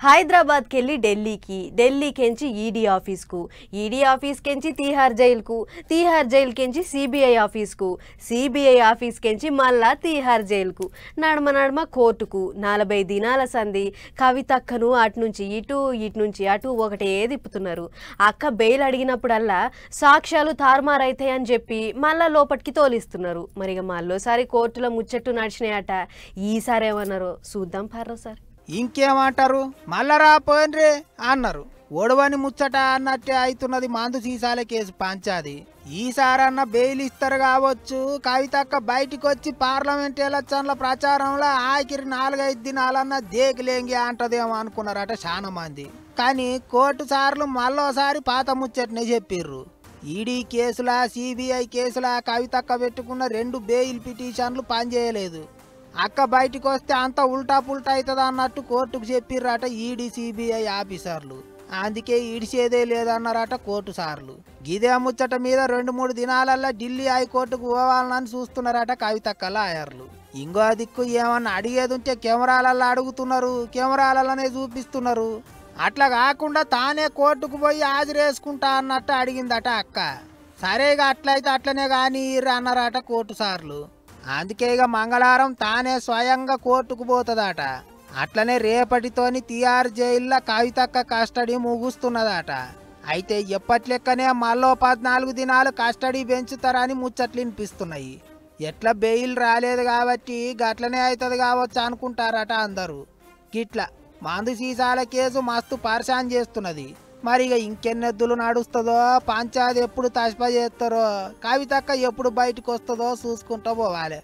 హైదరాబాద్ కెళ్ళి ఢిల్లీకి, ఢిల్లీ కెంచి ఈడీ ఆఫీస్కు, ఈడీ ఆఫీస్ కెంచి తీహార్ జైలుకు, తీహార్ జైలు కెంచి సిబిఐ ఆఫీస్కు, సిబిఐ ఆఫీస్ కెంచి మళ్ళా తీహార్ జైలుకు, నడమ నడమ కోర్టుకు 40 దినాల సంధి. కవితక్కను అటు నుంచి ఇటు, ఇటు నుంచి అటు ఒకటే తిప్పుతున్నారు. అక్క బెయిల్ అడిగినప్పుడల్లా సాక్ష్యాలు తారుమారైతాయని చెప్పి మళ్ళా లోపటికి తోలిస్తున్నారు. మరిగా మళ్ళోసారి కోర్టులో ముచ్చట్టు నడిచినాయట. ఈసారి ఏమన్నారో చూద్దాం పర్రోసారి. ఇంకేమంటారు, మళ్ళా రాపోయినరే అన్నారు. ఓడవని ముచ్చట అన్నట్టే అవుతున్నది మందు సీసాల కేసు పంచాది. ఈసారన్న బెయిల్ ఇస్తారు కావచ్చు. కవితక్క బయటికి వచ్చి పార్లమెంట్ ఎలక్షన్ల ప్రచారంలో ఆఖరి 4-5 దినాలన్నా దేకిలేంగి అంటదేమో అనుకున్నారట చాలా మంది. కానీ కోర్టు సార్లు మళ్ళోసారి పాత ముచ్చటనే చెప్పిర్రు. ఈడీ కేసులా సిబిఐ కేసులా కవితక్క పెట్టుకున్న 2 బెయిల్ పిటిషన్లు పనిచేయలేదు. అక్క బయటికి వస్తే అంత ఉల్టా పుల్టా అవుతుంది అన్నట్టు కోర్టుకు చెప్పిర్రట ఈడీ సిబిఐ ఆఫీసర్లు. అందుకే ఈడిసేదే లేదన్నారట కోర్టు సార్లు. గిదే ముచ్చట మీద 2-3 దినాలల్లా ఢిల్లీ హైకోర్టుకు పోవాలని చూస్తున్నారట కవితక్క లాయర్లు. ఇంకో దిక్కు ఏమన్నా అడిగేది ఉంటే కెమెరాలల్లో అడుగుతున్నారు, కెమెరాలలోనే చూపిస్తున్నారు. అట్లా కాకుండా తానే కోర్టుకు పోయి హాజరేసుకుంటా అన్నట్టు అడిగిందట అక్క. సరేగా అట్లయితే అట్లనే కానీ అన్నారట కోర్టు సార్లు. అందుకే ఇక మంగళవారం తానే స్వయంగా కోర్టుకు పోతుందట. అట్లనే రేపటితోని తీహార్ జైల్లో కవితక్క కస్టడీ ముగుస్తున్నదట. అయితే ఎప్పట్లెక్కనే మళ్ళీ 14 దినాలు కస్టడీ పెంచుతారని ముచ్చట్లు వినిపిస్తున్నాయి. ఎట్లా బెయిల్ రాలేదు కాబట్టి గట్లనే అవుతుంది కావచ్చు అనుకుంటారట అందరూ. గిట్లా మందు సీసాల కేసు మస్తు పరిశాన్ చేస్తున్నది. మరి ఇక ఇంకెన్నెద్దులు నడుస్తుందో, పంచాయతీ ఎప్పుడు తస్ప చేస్తారో, కవితక్క ఎప్పుడు బయటకు వస్తుందో చూసుకుంటూ పోవాలి.